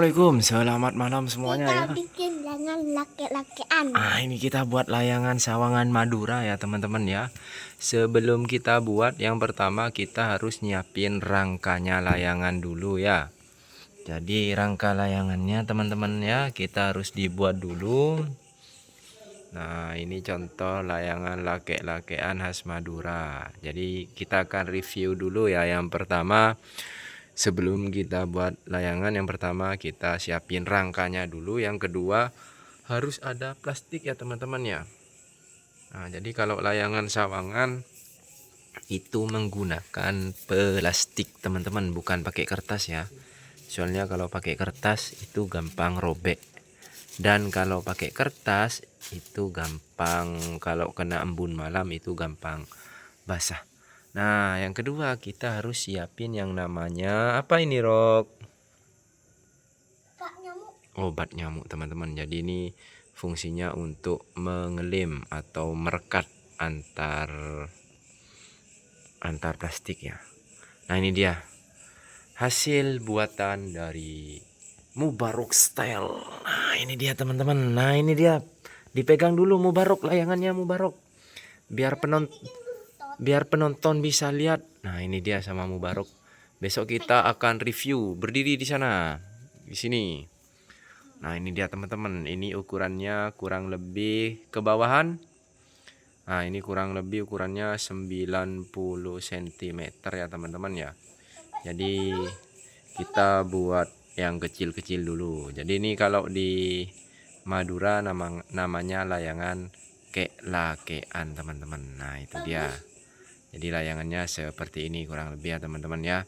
Assalamualaikum, selamat malam semuanya Kita ya. bikin dengan laki-lakian. Ini kita buat layangan sawangan Madura ya teman-teman ya. Sebelum kita buat, yang pertama kita harus nyiapin rangkanya layangan dulu ya. Jadi rangka layangannya teman-teman ya, kita harus dibuat dulu. Nah, ini contoh layangan lake-lakean khas Madura. Jadi kita akan review dulu ya. Yang pertama, sebelum kita buat layangan, yang pertama kita siapin rangkanya dulu. Yang kedua, harus ada plastik ya teman-teman ya. Nah, jadi kalau layangan sawangan itu menggunakan plastik teman-teman, bukan pakai kertas ya. Soalnya kalau pakai kertas itu gampang robek. Dan kalau pakai kertas itu gampang, kalau kena embun malam itu gampang basah. Nah, yang kedua kita harus siapin yang namanya apa ini, Rok? Kak nyamuk. Obat nyamuk teman-teman. Jadi ini fungsinya untuk mengelem atau merekat antar plastik ya. Nah, ini dia hasil buatan dari Mubarok Style. Nah, ini dia teman-teman. Nah, ini dia. Dipegang dulu Mubarok layangannya Mubarok. Biar penonton bisa lihat. Nah, ini dia sama Mubarok. Besok kita akan review. Berdiri di sana. Di sini. Nah, ini dia teman-teman. Ini ukurannya kurang lebih ke bawahan. Nah, ini kurang lebih ukurannya 90 cm ya teman-teman ya. Jadi kita buat yang kecil-kecil dulu. Jadi ini kalau di Madura namanya layangan kek-lakean teman-teman. Nah, itu dia. Jadi layangannya seperti ini kurang lebih ya teman-teman ya.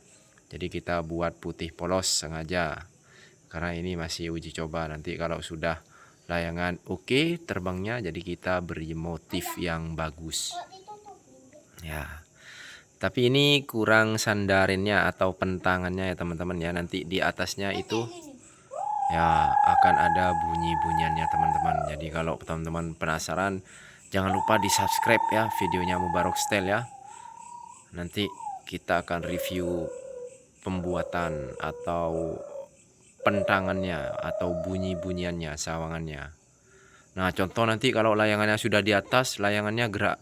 Jadi kita buat putih polos sengaja. Karena ini masih uji coba. Nanti kalau sudah layangan oke terbangnya, jadi kita beri motif yang bagus. Ya. Tapi ini kurang sandarinnya atau pentangannya ya teman-teman ya. Nanti di atasnya itu ya akan ada bunyi-bunyiannya teman-teman. Jadi kalau teman-teman penasaran, jangan lupa di subscribe ya videonya Mubarok Style ya. Nanti kita akan review pembuatan atau pentangannya atau bunyi-bunyiannya, sawangannya. Nah, contoh nanti kalau layangannya sudah di atas, layangannya gerak.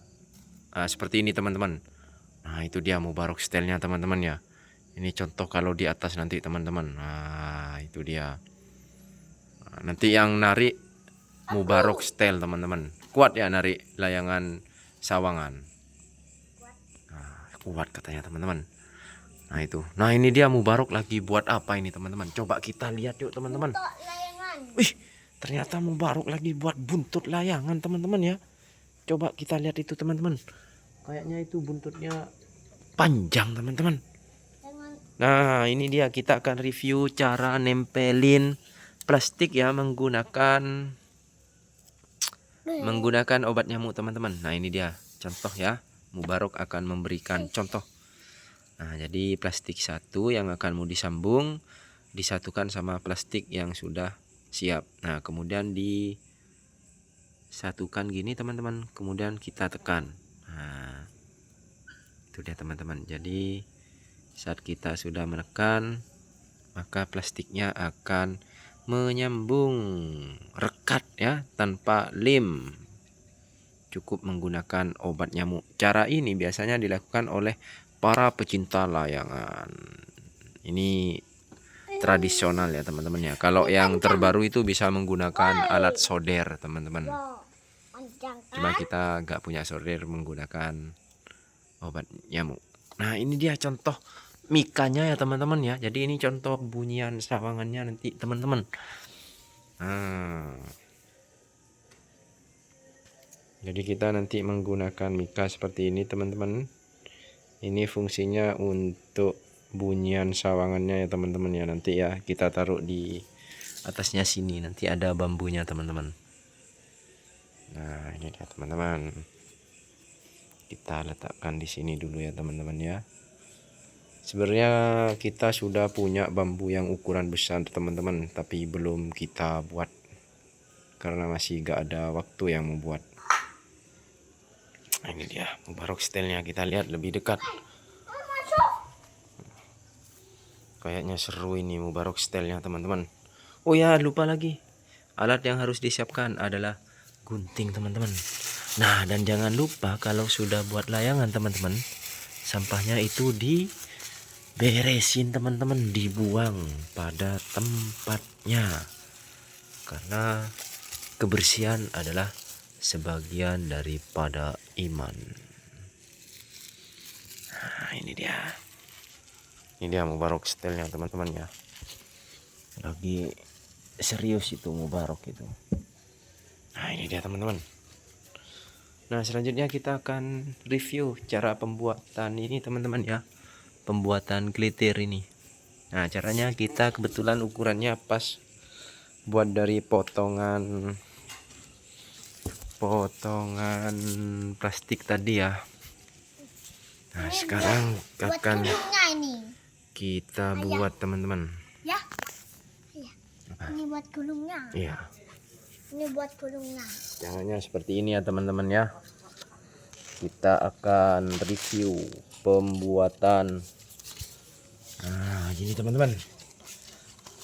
Nah, seperti ini teman-teman. Nah, itu dia Mubarok Style-nya teman-teman ya. Ini contoh kalau di atas nanti teman-teman. Nah, itu dia. Nah, nanti yang narik Mubarok Style teman-teman. Kuat ya narik layangan sawangan. Nah, kuat katanya teman-teman. Nah, itu. Nah, ini dia Mubarok lagi buat apa ini teman-teman. Coba kita lihat yuk teman-teman. Wih, ternyata Mubarok lagi buat buntut layangan teman-teman ya. Coba kita lihat itu teman-teman. Kayaknya itu buntutnya panjang teman-teman. Nah, ini dia kita akan review cara nempelin plastik ya menggunakan obat nyamuk teman-teman. Nah, ini dia contoh ya. Mubarok akan memberikan contoh. Nah, jadi plastik satu yang akan mau disambung disatukan sama plastik yang sudah siap. Nah, kemudian disatukan gini teman-teman. Kemudian kita tekan. Nah, itu dia teman-teman. Jadi saat kita sudah menekan, maka plastiknya akan menyambung rekat ya tanpa lem. Cukup menggunakan obat nyamuk. Cara ini biasanya dilakukan oleh para pecinta layangan. Ini tradisional ya teman-teman ya. Kalau yang terbaru itu bisa menggunakan alat solder teman-teman. Cuma kita nggak punya solder, menggunakan obat nyamuk. Nah, ini dia contoh mikanya ya teman-teman ya. Jadi ini contoh bunyian sawangannya nanti teman-teman. Nah, jadi kita nanti menggunakan mika seperti ini teman-teman. Ini fungsinya untuk bunyian sawangannya ya teman-teman ya. Nanti ya kita taruh di atasnya sini. Nanti ada bambunya teman-teman. Nah, ini dia teman-teman. Kita letakkan di sini dulu ya teman-teman ya. Sebenarnya kita sudah punya bambu yang ukuran besar teman-teman, tapi belum kita buat karena masih gak ada waktu yang membuat. Nah, ini dia Mubarok Style-nya, kita lihat lebih dekat. Kayaknya seru ini Mubarok Style-nya teman-teman. Oh ya, lupa lagi. Alat yang harus disiapkan adalah gunting, teman-teman. Nah, dan jangan lupa kalau sudah buat layangan, teman-teman, sampahnya itu diberesin, teman-teman, dibuang pada tempatnya. Karena kebersihan adalah sebagian daripada iman. Nah, ini dia. Ini dia Mubarok stylenya, teman-teman ya. Lagi serius itu Mubarok itu. Nah, ini dia teman-teman. Nah, selanjutnya kita akan review cara pembuatan ini, teman-teman ya. Pembuatan glitter ini. Nah, caranya kita kebetulan ukurannya pas buat dari potongan plastik tadi ya. Nah, sekarang akan kita buat, teman-teman. Ya. Ini buat gulungnya. Iya. Ini buat gulungnya. Caranya seperti ini ya, teman-teman ya. Kita akan review pembuatan. Nah, gini teman-teman.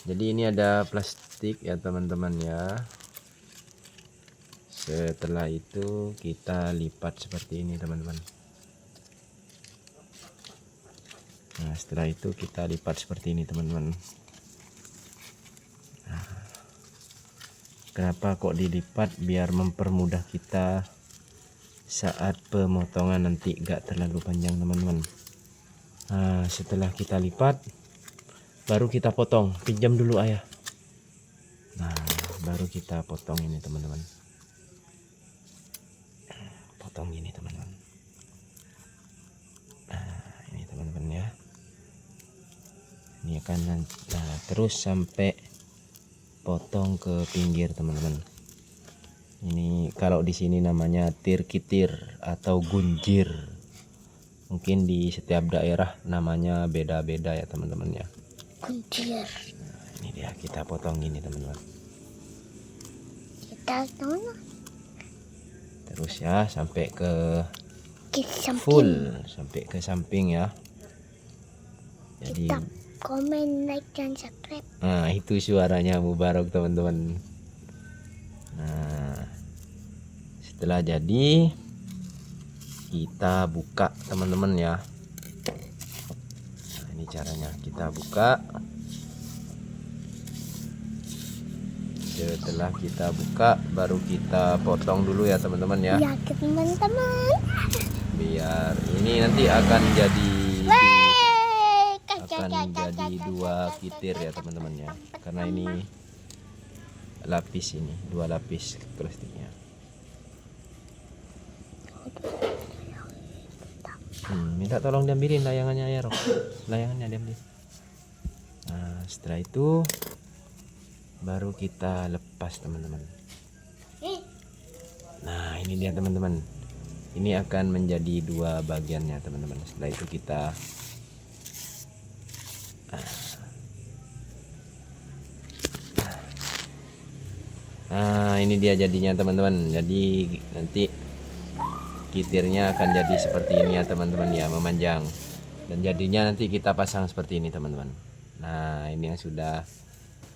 Jadi ini ada plastik ya, teman-teman ya. Setelah itu kita lipat seperti ini, teman-teman. Nah, setelah itu kita lipat seperti ini, teman-teman. Nah, kenapa kok dilipat? Biar mempermudah kita saat pemotongan nanti gak terlalu panjang, teman-teman. Nah, setelah kita lipat baru kita potong. Pinjam dulu ayah. Nah, baru kita potong ini, teman-teman. Potong gini, teman-teman. Nah, ini teman-teman ya. Ini akan terus sampai potong ke pinggir, teman-teman. Ini kalau di sini namanya tir-kitir atau gunjir. Mungkin di setiap daerah namanya beda-beda ya, teman-teman ya. Gunjir. Nah, ini dia kita potong gini, teman-teman. Kita Terus ya sampai ke samping. full, sampai ke samping ya. Jadi Kita komen, like, dan subscribe. nah, itu suaranya Mubarok, teman-teman. Nah, setelah jadi kita buka, teman-teman ya. Nah, ini caranya kita buka. Setelah kita buka baru kita potong dulu ya, teman-teman ya. Ya, teman-teman. Biar ini nanti akan jadi dua kitir ya, teman-teman ya. Karena ini lapis, ini dua lapis plastiknya. Minta tolong diambilin layangannya ya, Rok. Layangannya diambil. Nah, setelah itu baru kita lepas, teman-teman. Nah, ini dia, teman-teman. Ini akan menjadi dua bagiannya, teman-teman. Setelah itu kita nah, ini dia jadinya, teman-teman. Jadi nanti kitirnya akan jadi seperti ini ya, teman-teman ya, memanjang. Dan jadinya nanti kita pasang seperti ini, teman-teman. Nah, ini yang sudah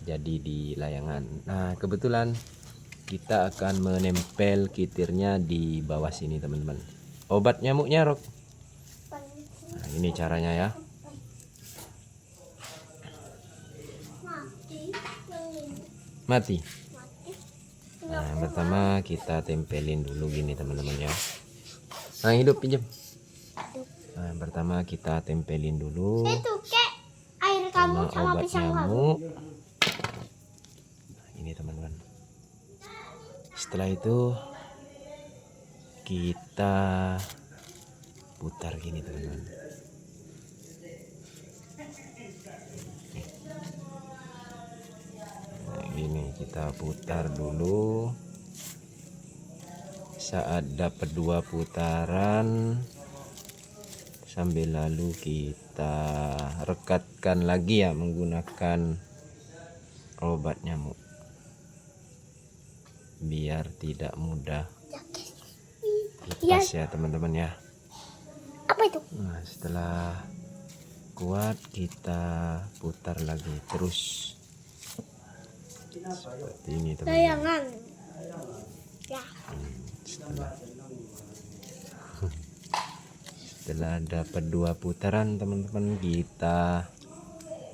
jadi di layangan. Nah, kebetulan kita akan menempel kitirnya di bawah sini, teman-teman. Obat nyamuknya, Rok. Nah, ini caranya ya. Mati. Nah, yang pertama kita tempelin dulu gini, teman-teman ya. Nah, hidup, pinjam. Nah, yang pertama kita tempelin dulu Itu kek air kamu sama obat pisang kamu. nyamuk. Nah, ini, teman-teman. Setelah itu kita putar gini, teman-teman. Nah, gini kita putar dulu. Saat dapat dua putaran, sambil lalu kita rekatkan lagi ya menggunakan obat nyamuk biar tidak mudah lepas ya, teman-teman ya. Apa itu? Nah, setelah kuat kita putar lagi terus. Seperti ini teman-teman. Layangan. Ya. Setelah dapat 2 putaran teman-teman, kita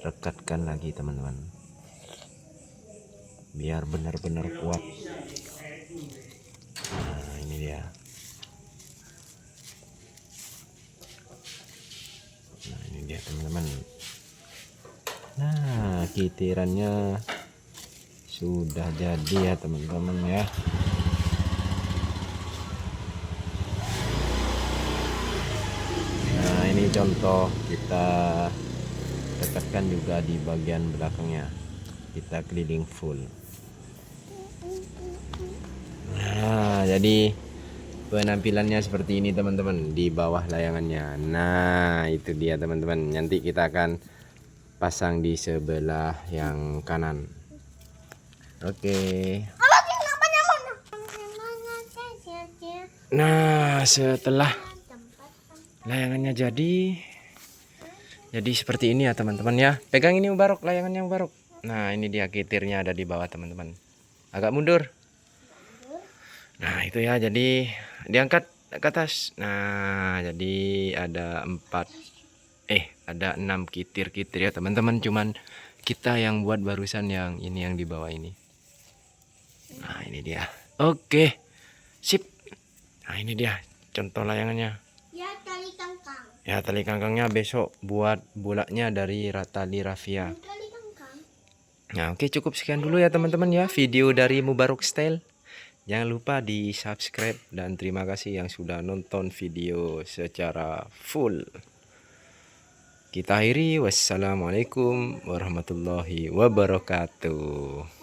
rekatkan lagi teman-teman, biar benar-benar kuat. Nah ini dia. Nah ini dia teman-teman. Nah kitirannya sudah jadi ya teman-teman ya. Nah ini contoh, kita dekatkan juga di bagian belakangnya, kita keliling full. Nah jadi penampilannya seperti ini teman-teman di bawah layangannya. Nah itu dia teman-teman, nanti kita akan pasang di sebelah yang kanan. Oke. Nah setelah layangannya jadi seperti ini ya teman-teman ya. Pegang ini Mubarok, layangannya Mubarok. Nah ini dia kitirnya ada di bawah teman-teman, agak mundur. Nah itu ya, jadi diangkat ke atas. Nah jadi ada 6 kitir-kitir ya teman-teman, cuman kita yang buat barusan yang ini, yang di bawah ini. Nah ini dia. Oke sip. Nah ini dia contoh layangannya. Ya, tali kangkang. Ya tali kangkangnya besok buat bulatnya dari tali rafia. Tali kangkang. Nah oke, cukup sekian dulu ya teman-teman ya video dari Mubarok Style. Jangan lupa di subscribe dan terima kasih yang sudah nonton video secara full. Kita akhiri, wassalamualaikum warahmatullahi wabarakatuh.